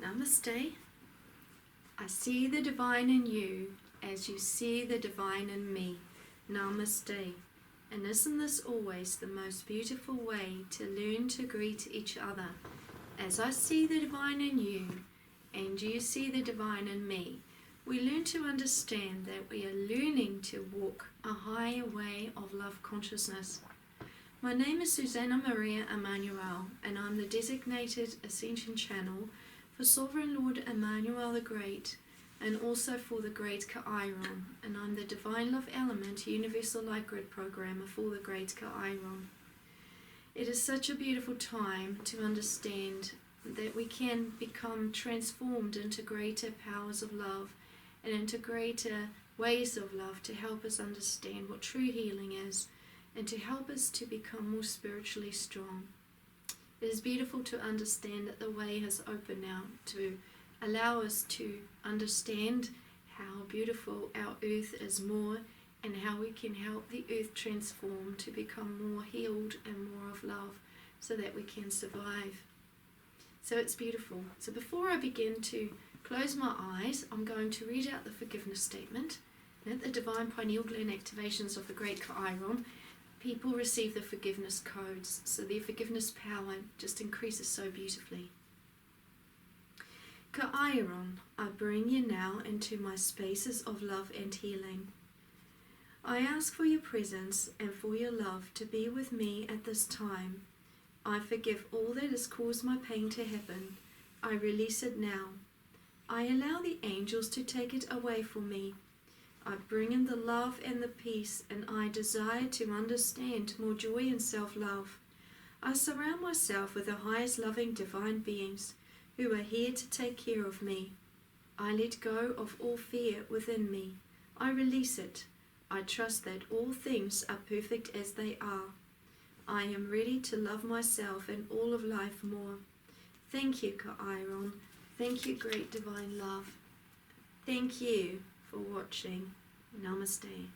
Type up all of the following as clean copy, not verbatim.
Namaste. I see the divine in you as you see the divine in me. Namaste. And isn't this always the most beautiful way to learn to greet each other? As I see the divine in you and you see the divine in me, we learn to understand that we are learning to walk a higher way of love consciousness. My name is Suzanna Maria Emmanuel, and I'm the designated Ascension Channel for Sovereign Lord Emmanuel the Great, and also for the Great Chiron, and I'm the Divine Love Element Universal Light Grid Programmer for the Great Chiron. It is such a beautiful time to understand that we can become transformed into greater powers of love and into greater ways of love to help us understand what true healing is and to help us to become more spiritually strong. It is beautiful to understand that the way has opened now to allow us to understand how beautiful our earth is more and how we can help the earth transform to become more healed and more of love so that we can survive. So it's beautiful. So before I begin to close my eyes, I'm going to read out the forgiveness statement. At the divine pineal gland activations of the Great Chiron, people receive the forgiveness codes, so their forgiveness power just increases so beautifully. Chiron, I bring you now into my spaces of love and healing. I ask for your presence and for your love to be with me at this time. I forgive all that has caused my pain to happen. I release it now. I allow the angels to take it away from me. I bring in the love and the peace, and I desire to understand more joy and self-love. I surround myself with the highest loving divine beings who are here to take care of me. I let go of all fear within me. I release it. I trust that all things are perfect as they are. I am ready to love myself and all of life more. Thank you, Chiron. Thank you, great divine love. Thank you for watching. Namaste.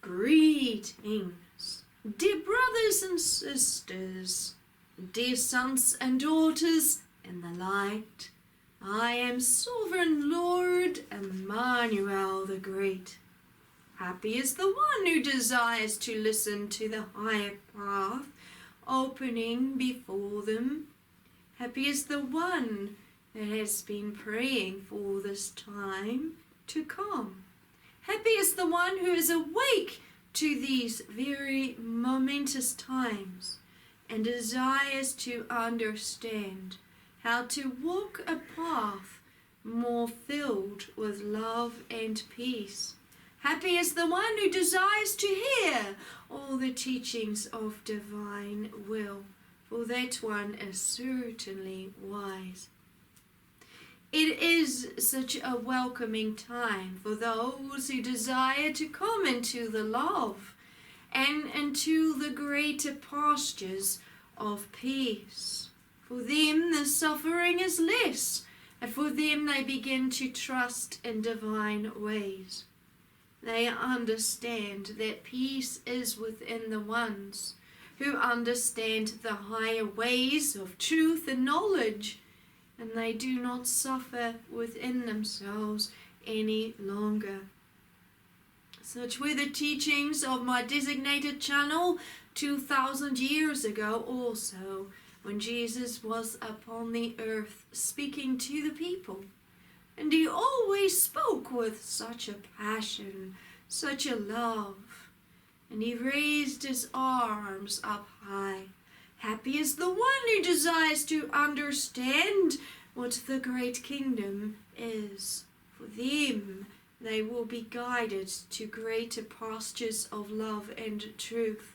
Greetings, dear brothers and sisters, dear sons and daughters in the light. I am Sovereign Lord Emmanuel the Great. Happy is the one who desires to listen to the higher path opening before them. Happy is the one that has been praying for this time to come. Happy is the one who is awake to these very momentous times and desires to understand how to walk a path more filled with love and peace. Happy is the one who desires to hear all the teachings of divine will, for that one is certainly wise. It is such a welcoming time for those who desire to come into the love and into the greater pastures of peace. For them the suffering is less, and for them they begin to trust in divine ways. They understand that peace is within the ones who understand the higher ways of truth and knowledge, and they do not suffer within themselves any longer. Such were the teachings of my designated channel 2,000 years ago also, when Jesus was upon the earth speaking to the people. And he always spoke with such a passion, such a love, and he raised his arms up high. Happy is the one who desires to understand what the great kingdom is. For them, they will be guided to greater pastures of love and truth.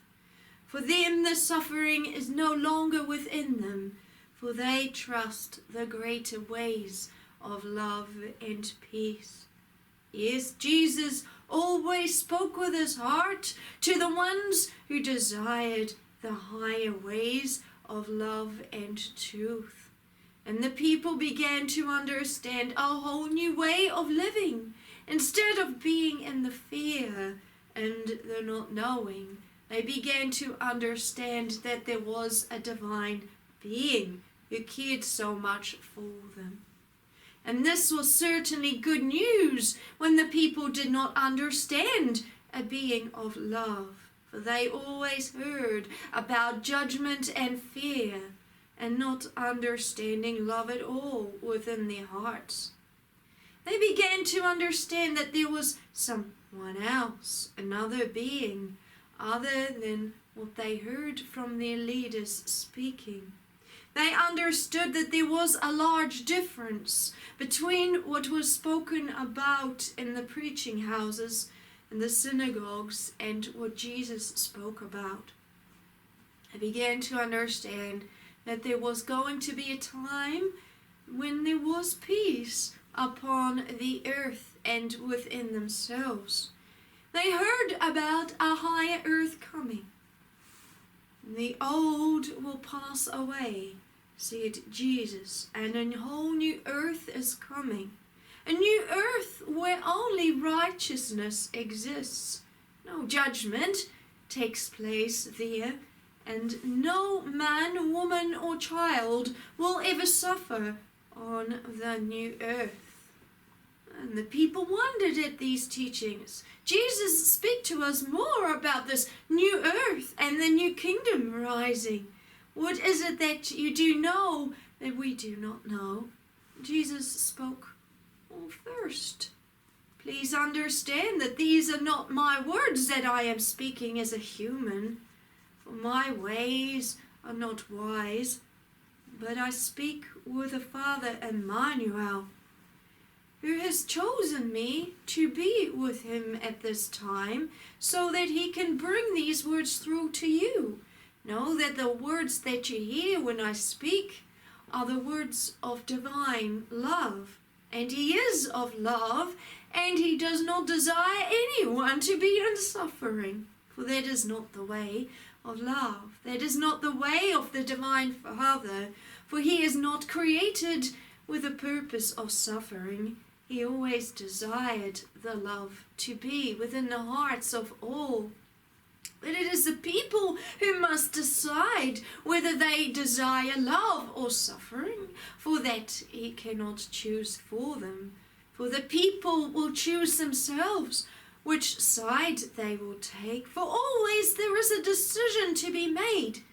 For them the suffering is no longer within them, for they trust the greater ways of love and peace. Yes, Jesus always spoke with his heart to the ones who desired the higher ways of love and truth. And the people began to understand a whole new way of living. Instead of being in the fear and the not knowing, they began to understand that there was a divine being who cared so much for them. And this was certainly good news when the people did not understand a being of love, for they always heard about judgment and fear, and not understanding love at all within their hearts. They began to understand that there was someone else, another being, other than what they heard from their leaders speaking. They understood that there was a large difference between what was spoken about in the preaching houses and the synagogues and what Jesus spoke about. They began to understand that there was going to be a time when there was peace upon the earth and within themselves. They heard about a higher earth coming. The old will pass away, said Jesus, and a whole new earth is coming. A new earth where only righteousness exists. No judgment takes place there, and no man, woman, or child will ever suffer on the new earth. And the people wondered at these teachings. Jesus, speak to us more about this new earth and the new kingdom rising. What is it that you do know that we do not know? Jesus spoke, well, first, please understand that these are not my words that I am speaking as a human, for my ways are not wise, but I speak with the Father Emmanuel, who has chosen me to be with him at this time, so that he can bring these words through to you. Know that the words that you hear when I speak are the words of divine love. And he is of love, and he does not desire anyone to be in suffering. For that is not the way of love. That is not the way of the divine Father. For he is not created with a purpose of suffering. He always desired the love to be within the hearts of all. But it is the people who must decide whether they desire love or suffering, for that he cannot choose for them. For the people will choose themselves which side they will take, for always there is a decision to be made.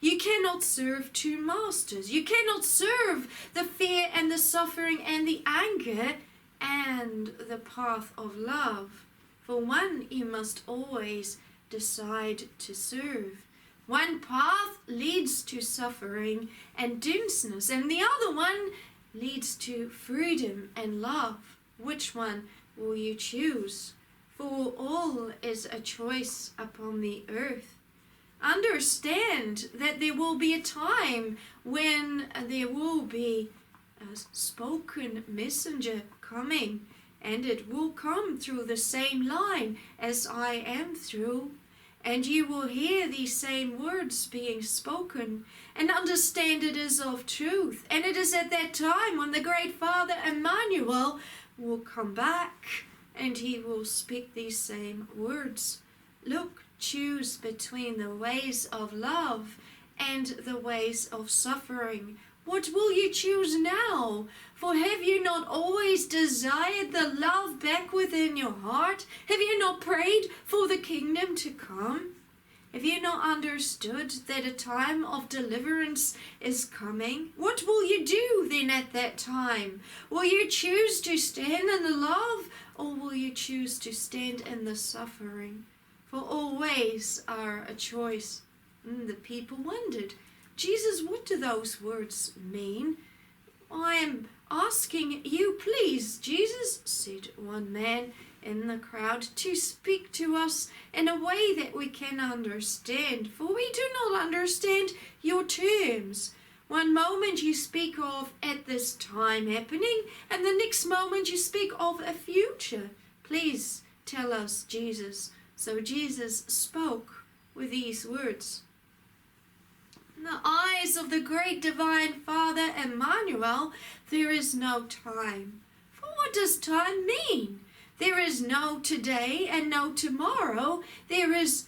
You cannot serve two masters. You cannot serve the fear and the suffering and the anger and the path of love. For one you must always decide to serve. One path leads to suffering and denseness, and the other one leads to freedom and love. Which one will you choose? For all is a choice upon the earth. Understand that there will be a time when there will be a spoken messenger coming, and it will come through the same line as I am through, and you will hear these same words being spoken and understand it is of truth. And it is at that time when the Great Father Emmanuel will come back and he will speak these same words. Look, choose between the ways of love and the ways of suffering. What will you choose now? For have you not always desired the love back within your heart? Have you not prayed for the kingdom to come? Have you not understood that a time of deliverance is coming? What will you do then at that time? Will you choose to stand in the love, or will you choose to stand in the suffering? For all ways are a choice. The people wondered, Jesus, what do those words mean? I am asking you, please, Jesus, said one man, in the crowd to speak to us in a way that we can understand, for we do not understand your terms. One moment you speak of at this time happening, and the next moment you speak of a future. Please tell us, Jesus. So Jesus spoke with these words. In the eyes of the great divine Father Emmanuel, there is no time. For what does time mean? There is no today and no tomorrow. There is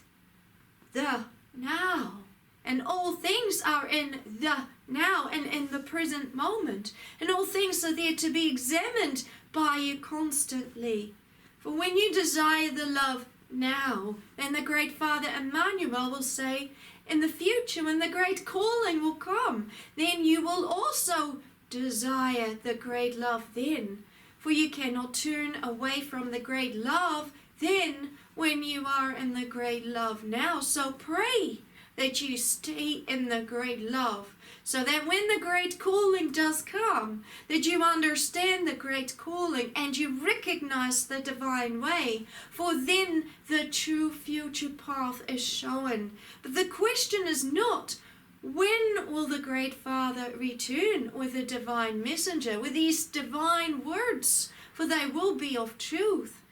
the now. And all things are in the now and in the present moment. And all things are there to be examined by you constantly. For when you desire the love now, then the great Father Emmanuel will say, in the future when the great calling will come, then you will also desire the great love then. For you cannot turn away from the great love then when you are in the great love now. So pray that you stay in the great love, so that when the great calling does come, that you understand the great calling and you recognize the divine way, for then the true future path is shown. But the question is not, when will the great Father return with a divine messenger, with these divine words, for they will be of truth.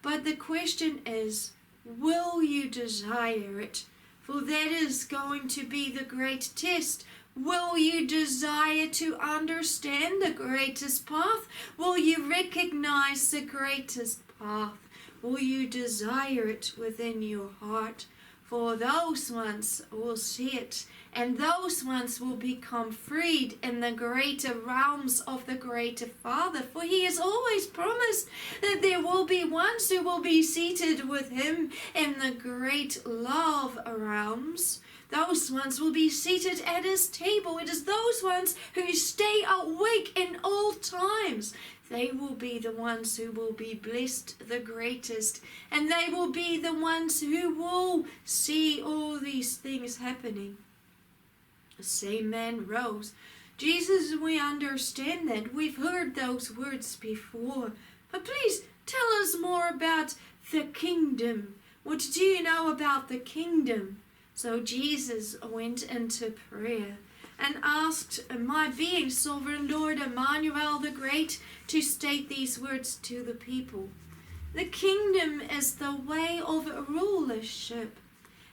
But the question is, will you desire it? For that is going to be the great test. Will you desire to understand the greatest path? Will you recognize the greatest path? Will you desire it within your heart? For those ones will see it, and those ones will become freed in the greater realms of the greater Father. For he has always promised that there will be ones who will be seated with him in the great love realms. Those ones will be seated at his table. It is those ones who stay awake in all times. They will be the ones who will be blessed the greatest. And they will be the ones who will see all these things happening. The same man rose. Jesus, we understand that. We've heard those words before. But please tell us more about the kingdom. What do you know about the kingdom? So Jesus went into prayer and asked my being, Sovereign Lord Emmanuel the Great, to state these words to the people. The kingdom is the way of rulership.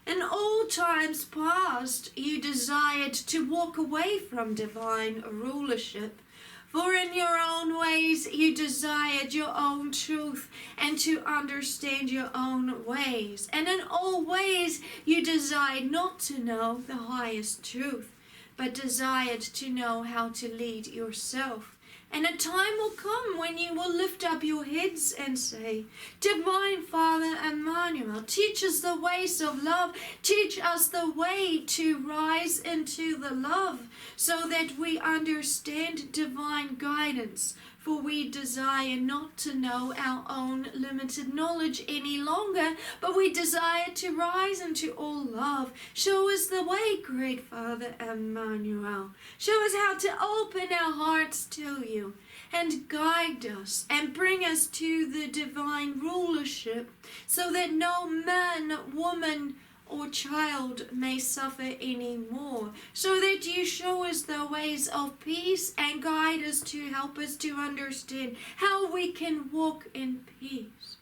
In all times past, you desired to walk away from divine rulership. For in your own ways you desired your own truth and to understand your own ways. And in all ways you desired not to know the highest truth, but desired to know how to lead yourself. And a time will come when you will lift up your heads and say, Divine Father Emmanuel, teach us the ways of love. Teach us the way to rise into the love, so that we understand divine guidance. For we desire not to know our own limited knowledge any longer, but we desire to rise into all love. Show us the way, Great Father Emmanuel. Show us how to open our hearts to you, and guide us and bring us to the divine rulership, so that no man, woman, or child may suffer any more, so that you show us the ways of peace and guide us to help us to understand how we can walk in peace.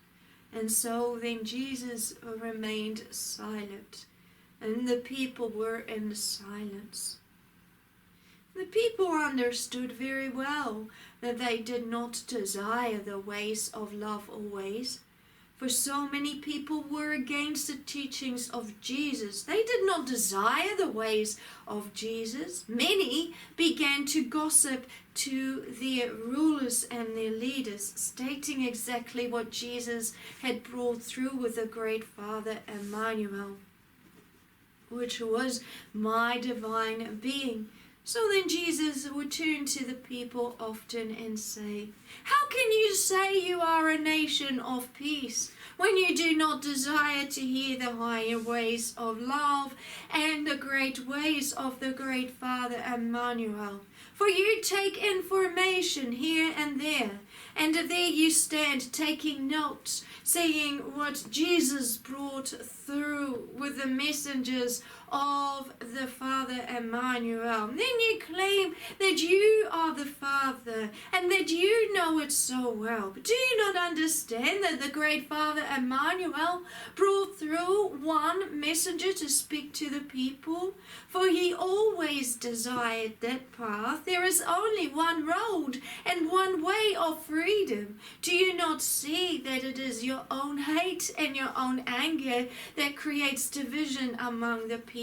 And so then Jesus remained silent, and the people were in silence. The people understood very well that they did not desire the ways of love always. For so many people were against the teachings of Jesus. They did not desire the ways of Jesus. Many began to gossip to their rulers and their leaders, stating exactly what Jesus had brought through with the Great Father Emmanuel, which was my divine being. So then Jesus would turn to the people often and say, How can you say you are a nation of peace when you do not desire to hear the higher ways of love and the great ways of the Great Father Emmanuel? For you take information here and there, And there you stand taking notes, seeing what Jesus brought through with the messengers of the Father Emmanuel. Then you claim that you are the Father and that you know it so well. But do you not understand that the Great Father Emmanuel brought through one messenger to speak to the people? For he always desired that path. There is only one road and one way of freedom. Do you not see that it is your own hate and your own anger that creates division among the people?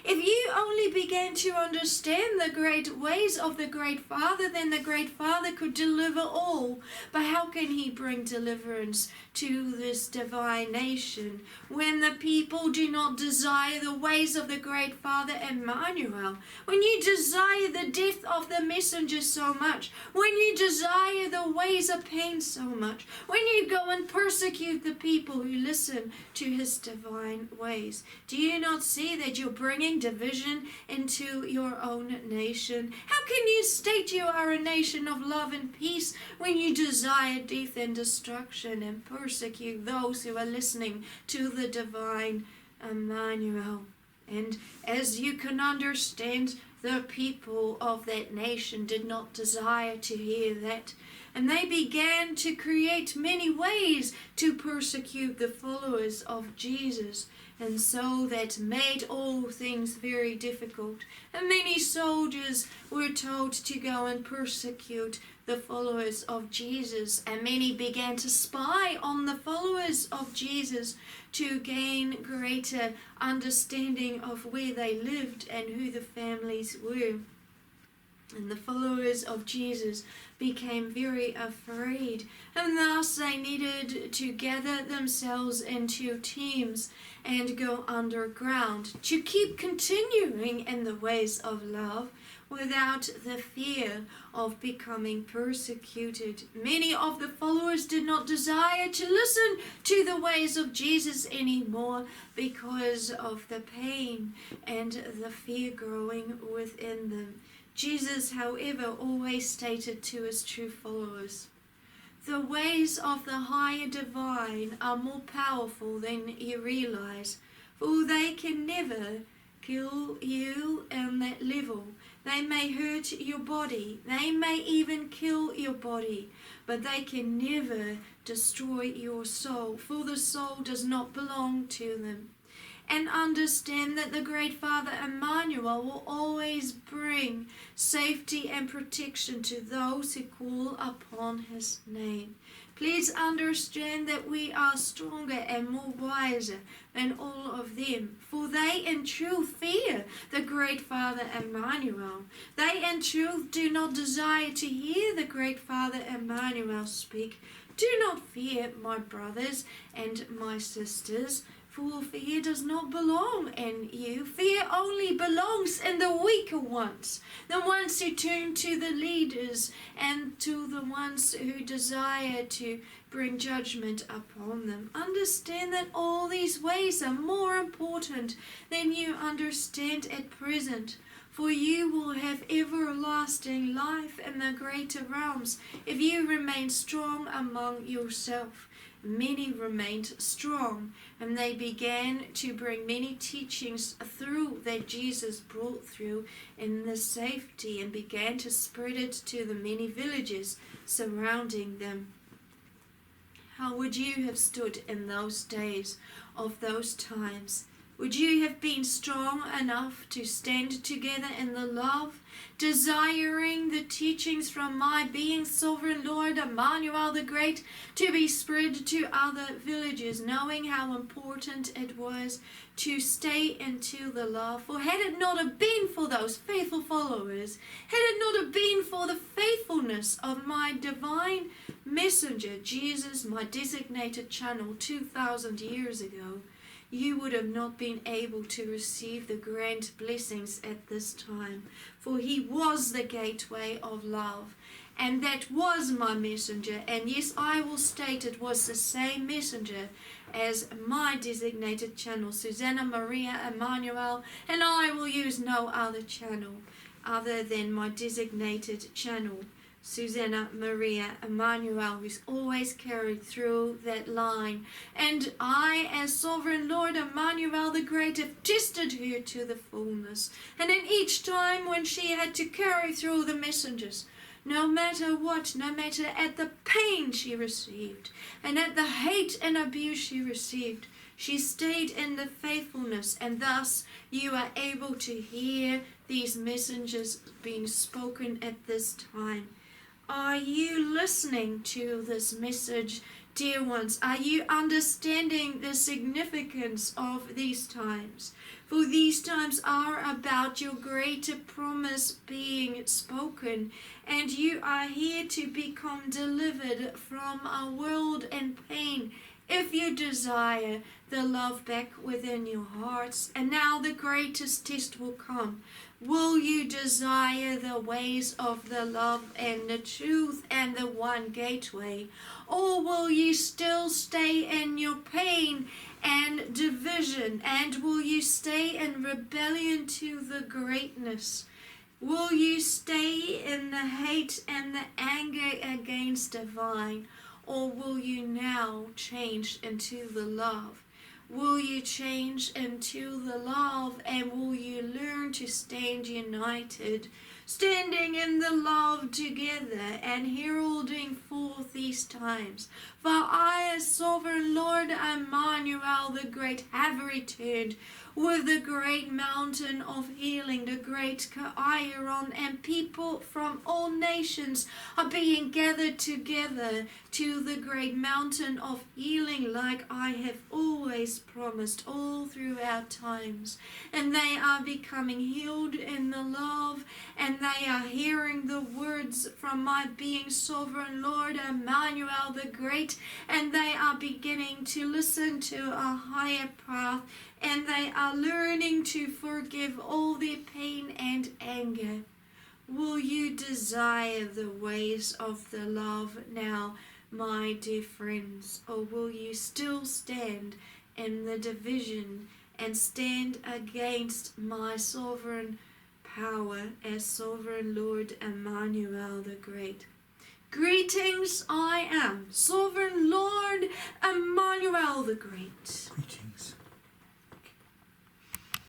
If you only began to understand the great ways of the Great Father, then the Great Father could deliver all. But how can he bring deliverance to this divine nation when the people do not desire the ways of the Great Father Emmanuel? When you desire the death of the messenger so much, when you desire the ways of pain so much, when you go and persecute the people who listen to his divine ways, do you not see that you're bringing division into your own nation? How can you state you are a nation of love and peace when you desire death and destruction and persecute those who are listening to the divine Emmanuel? And as you can understand, the people of that nation did not desire to hear that. And they began to create many ways to persecute the followers of Jesus. And so that made all things very difficult. And many soldiers were told to go and persecute the followers of Jesus. And many began to spy on the followers of Jesus to gain greater understanding of where they lived and who the families were. And the followers of Jesus became very afraid, and thus they needed to gather themselves into teams and go underground to keep continuing in the ways of love without the fear of becoming persecuted. Many of the followers did not desire to listen to the ways of Jesus anymore because of the pain and the fear growing within them. Jesus, however, always stated to his true followers, the ways of the higher divine are more powerful than you realize, for they can never kill you on that level. They may hurt your body, they may even kill your body, but they can never destroy your soul, for the soul does not belong to them. And understand that the Great Father Emmanuel will always bring safety and protection to those who call upon his name. Please understand that we are stronger and more wiser than all of them, for they in truth fear the Great Father Emmanuel. They in truth do not desire to hear the Great Father Emmanuel speak. Do not fear, my brothers and my sisters, for fear does not belong in you. Fear only belongs in the weaker ones, the ones who turn to the leaders and to the ones who desire to bring judgment upon them. Understand that all these ways are more important than you understand at present, for you will have everlasting life in the greater realms if you remain strong among yourself. Many remained strong, and they began to bring many teachings through that Jesus brought through in the safety, and began to spread it to the many villages surrounding them. How would you have stood in those days of those times? Would you have been strong enough to stand together in the love, desiring the teachings from my being sovereign Lord Emmanuel the Great to be spread to other villages, knowing how important it was to stay into the love? For had it not have been for those faithful followers, had it not have been for the faithfulness of my divine messenger, Jesus, my designated channel 2,000 years ago, you would have not been able to receive the grand blessings at this time. For he was the gateway of love, and that was my messenger. And yes, I will state it was the same messenger as my designated channel, Suzanna Maria Emmanuel, and I will use no other channel other than my designated channel, Suzanna Maria Emmanuel, who's always carried through that line. And I, as Sovereign Lord Emmanuel the Great, have tested her to the fullness. And in each time when she had to carry through the messengers, no matter what, no matter at the pain she received, and at the hate and abuse she received, she stayed in the faithfulness, and thus you are able to hear these messengers being spoken at this time. Are you listening to this message, dear ones? Are you understanding the significance of these times? For these times are about your greater promise being spoken, and you are here to become delivered from a world and pain if you desire the love back within your hearts. And now the greatest test will come. Will you desire the ways of the love and the truth and the one gateway? Or will you still stay in your pain and division? And will you stay in rebellion to the greatness? Will you stay in the hate and the anger against divine? Or will you now change into the love? Will you change into the love, and will you learn to stand united, standing in the love together and heralding forth these times? For I, as Sovereign Lord Emmanuel the Great, have returned with the great mountain of healing, the great Kairon, and people from all nations are being gathered together to the great mountain of healing, like I have always promised all throughout times. And they are becoming healed in the love, and they are hearing the words from my being Sovereign Lord Emmanuel the Great, and they are beginning to listen to a higher path, and they are learning to forgive all their pain and anger. Will you desire the ways of the love now, my dear friends, or will you still stand in the division and stand against my sovereign power as Sovereign Lord Emmanuel the Great? Greetings, I am Sovereign Lord Emmanuel the Great. Greetings.